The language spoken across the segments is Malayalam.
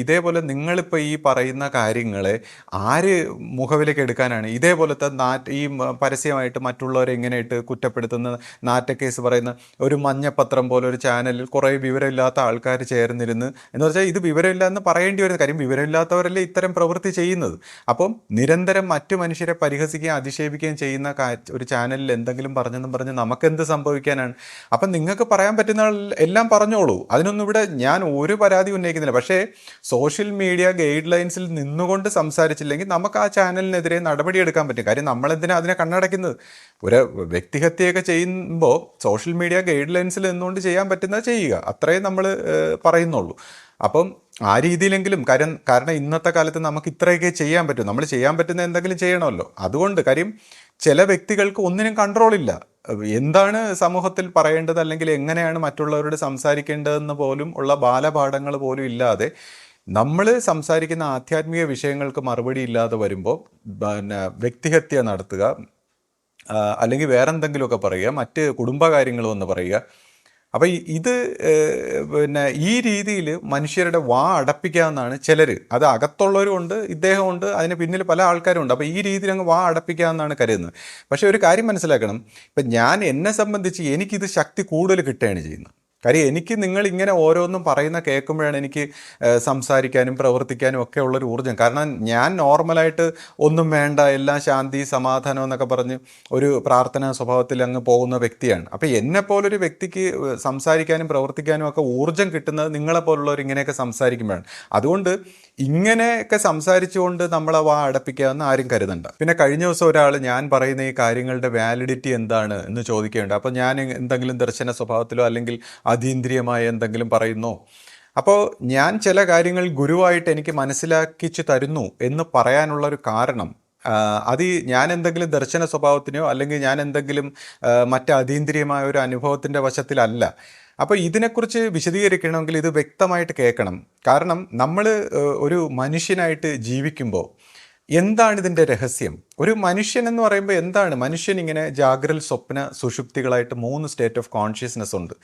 ഇതേപോലെ നിങ്ങളിപ്പോൾ ഈ പറയുന്ന കാര്യങ്ങളെ ആര് മുഖവിലേക്ക് എടുക്കാനാണ്? ഇതേപോലത്തെ പരസ്യമായിട്ട് മറ്റുള്ളവരെ ഇങ്ങനെയിട്ട് കുറ്റപ്പെടുത്തുന്ന നാറ്റക്കേസ് പറയുന്ന ഒരു മഞ്ഞപ്പത്രം പോലെ ഒരു ചാനലിൽ കുറേ വിവരമില്ലാത്ത ആൾക്കാർ ചേർന്നിരുന്ന് എന്ന് വെച്ചാൽ ഇത് വിവരമില്ല എന്ന് പറയേണ്ടി വരുന്ന കാര്യം, വിവരമില്ലാത്തവരല്ലേ ഇത്തരം പ്രവൃത്തി ചെയ്യുന്നത്. അപ്പം നിരന്തരം മറ്റു മനുഷ്യരെ പരിഹസിക്കുകയും അധിക്ഷേപിക്കുകയും ചെയ്യുന്ന ഒരു ചാനലിൽ എന്തെങ്കിലും പറഞ്ഞെന്നും പറഞ്ഞ് നമുക്കെന്ത് സംഭവിക്കാനാണ്? അപ്പം നിങ്ങൾക്ക് പറയാൻ പറ്റുന്ന എല്ലാം പറഞ്ഞോളൂ, അതിനൊന്നും ഇവിടെ ഞാൻ ഒരു പരാതി ഉന്നയിക്കുന്നില്ല. പക്ഷേ സോഷ്യൽ മീഡിയ ഗൈഡ് ലൈൻസിൽ നിന്നുകൊണ്ട് സംസാരിച്ചില്ലെങ്കിൽ നമുക്ക് ആ ചാനലിനെതിരെ നടപടിയെടുക്കാൻ പറ്റും. കാര്യം നമ്മളെന്തിനാ അതിനെ കണ്ണടയ്ക്കുന്നത്? ഒരു വ്യക്തിഹത്യയൊക്കെ ചെയ്യുമ്പോൾ സോഷ്യൽ മീഡിയ ഗൈഡ് ലൈൻസിൽ നിന്നുകൊണ്ട് ചെയ്യാൻ പറ്റുന്നത് ചെയ്യുക, അത്രയും നമ്മൾ പറയുന്നുള്ളൂ. അപ്പം ആ രീതിയിലെങ്കിലും കാരണം ഇന്നത്തെ കാലത്ത് നമുക്ക് ഇത്രയൊക്കെ ചെയ്യാൻ പറ്റും. നമ്മൾ ചെയ്യാൻ പറ്റുന്ന എന്തെങ്കിലും ചെയ്യണമല്ലോ. അതുകൊണ്ട് കാര്യം ചില വ്യക്തികൾക്ക് ഒന്നിനും കൺട്രോളില്ല. എന്താണ് സമൂഹത്തിൽ പറയേണ്ടത് അല്ലെങ്കിൽ എങ്ങനെയാണ് മറ്റുള്ളവരോട് സംസാരിക്കേണ്ടതെന്ന് പോലും ഉള്ള ബാലപാഠങ്ങൾ പോലും ഇല്ലാതെ നമ്മൾ സംസാരിക്കുന്ന ആധ്യാത്മിക വിഷയങ്ങൾക്ക് മറുപടി ഇല്ലാതെ വരുമ്പോൾ വ്യക്തിഹത്യ നടത്തുക, അല്ലെങ്കിൽ വേറെന്തെങ്കിലുമൊക്കെ പറയുക, മറ്റ് കുടുംബകാര്യങ്ങളൊന്ന് പറയുക. അപ്പം ഇത് ഈ രീതിയിൽ മനുഷ്യരുടെ വാ അടപ്പിക്കാമെന്നാണ് ചിലർ, അത് അകത്തുള്ളവരുമുണ്ട്, ഇദ്ദേഹമുണ്ട്, അതിന് പിന്നിൽ പല ആൾക്കാരുമുണ്ട്. അപ്പോൾ ഈ രീതിയിൽ അങ്ങ് വാ അടപ്പിക്കാമെന്നാണ് കരുതുന്നത്. പക്ഷേ ഒരു കാര്യം മനസ്സിലാക്കണം, ഇപ്പം എന്നെ സംബന്ധിച്ച് എനിക്കിത് ശക്തി കൂടുതൽ കിട്ടുകയാണ് ചെയ്യുന്നത്. കാര്യം എനിക്ക് നിങ്ങൾ ഇങ്ങനെ ഓരോന്നും പറയുന്ന കേൾക്കുമ്പോഴാണ് എനിക്ക് സംസാരിക്കാനും പ്രവർത്തിക്കാനും ഒക്കെ ഉള്ളൊരു ഊർജ്ജം. കാരണം ഞാൻ നോർമലായിട്ട് ഒന്നും വേണ്ട, എല്ലാം ശാന്തി സമാധാനം എന്നൊക്കെ പറഞ്ഞ് ഒരു പ്രാർത്ഥനാ സ്വഭാവത്തിൽ അങ്ങ് പോകുന്ന വ്യക്തിയാണ്. അപ്പോൾ എന്നെപ്പോലൊരു വ്യക്തിക്ക് സംസാരിക്കാനും പ്രവർത്തിക്കാനും ഒക്കെ ഊർജ്ജം കിട്ടുന്നത് നിങ്ങളെപ്പോലുള്ളവർ ഇങ്ങനെയൊക്കെ സംസാരിക്കുമ്പോഴാണ്. അതുകൊണ്ട് ഇങ്ങനെയൊക്കെ സംസാരിച്ചുകൊണ്ട് നമ്മളെ വാ അടപ്പിക്കാമെന്ന് ആരും കരുതണ്ട. പിന്നെ കഴിഞ്ഞ ദിവസം ഒരാൾ ഞാൻ പറയുന്ന ഈ കാര്യങ്ങളുടെ വാലിഡിറ്റി എന്താണ് എന്ന് ചോദിക്കുകയുണ്ട്. അപ്പോൾ ഞാൻ എന്തെങ്കിലും ദർശന സ്വഭാവത്തിലോ അല്ലെങ്കിൽ അതീന്ദ്രിയമായ എന്തെങ്കിലും പറയുന്നു. അപ്പോൾ ഞാൻ ചില കാര്യങ്ങൾ ഗുരുവായിട്ട് എനിക്ക് മനസ്സിലാക്കിച്ചു തരുന്നു എന്ന് പറയാനുള്ളൊരു കാരണം അത് ഞാൻ എന്തെങ്കിലും ദർശന സ്വഭാവത്തിനോ അല്ലെങ്കിൽ ഞാൻ എന്തെങ്കിലും അതീന്ദ്രിയമായ ഒരു അനുഭവത്തിൻ്റെ വശത്തിലല്ല. അപ്പോൾ ഇതിനെക്കുറിച്ച് വിശദീകരിക്കണമെങ്കിൽ ഇത് വ്യക്തമായിട്ട് കേൾക്കണം. കാരണം നമ്മൾ ഒരു മനുഷ്യനായിട്ട് ജീവിക്കുമ്പോൾ എന്താണ് ഇതിൻ്റെ രഹസ്യം? ഒരു മനുഷ്യൻ എന്ന് പറയുമ്പോൾ എന്താണ്? മനുഷ്യൻ ഇങ്ങനെ ജാഗ്രൽ, സ്വപ്ന, സുഷുപ്തികളായിട്ട് 3 സ്റ്റേറ്റ് ഓഫ് കോൺഷ്യസ്നെസ് ഉണ്ട്.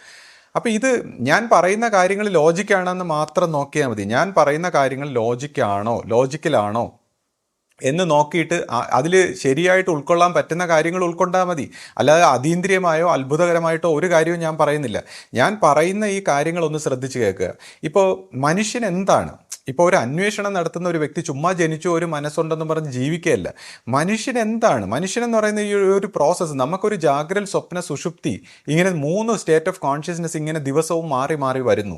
അപ്പോൾ ഇത് ഞാൻ പറയുന്ന കാര്യങ്ങൾ ലോജിക്കാണെന്ന് മാത്രം നോക്കിയാൽ മതി. ഞാൻ പറയുന്ന കാര്യങ്ങൾ ലോജിക്കലാണോ എന്ന് നോക്കിയിട്ട് അതിൽ ശരിയായിട്ട് ഉൾക്കൊള്ളാൻ പറ്റുന്ന കാര്യങ്ങൾ ഉൾക്കൊണ്ടാൽ മതി. അല്ലാതെ അതീന്ദ്രിയമായോ അത്ഭുതകരമായിട്ടോ ഒരു കാര്യവും ഞാൻ പറയുന്നില്ല. ഞാൻ പറയുന്ന ഈ കാര്യങ്ങളൊന്ന് ശ്രദ്ധിച്ച് കേൾക്കുക. ഇപ്പോൾ മനുഷ്യൻ എന്താണ്? ഇപ്പോൾ ഒരു അന്വേഷണം നടത്തുന്ന ഒരു വ്യക്തി ചുമ്മാ ജനിച്ചു ഒരു മനസ്സുണ്ടെന്ന് പറഞ്ഞ് ജീവിക്കുകയല്ല. മനുഷ്യൻ എന്താണ്? മനുഷ്യനെന്ന് പറയുന്ന ഈ ഒരു പ്രോസസ്സ്, നമുക്കൊരു ജാഗ്രൽ, സ്വപ്ന, സുഷുപ്തി, ഇങ്ങനെ 3 സ്റ്റേറ്റ് ഓഫ് കോൺഷ്യസ്നെസ് ഇങ്ങനെ ദിവസവും മാറി മാറി വരുന്നു.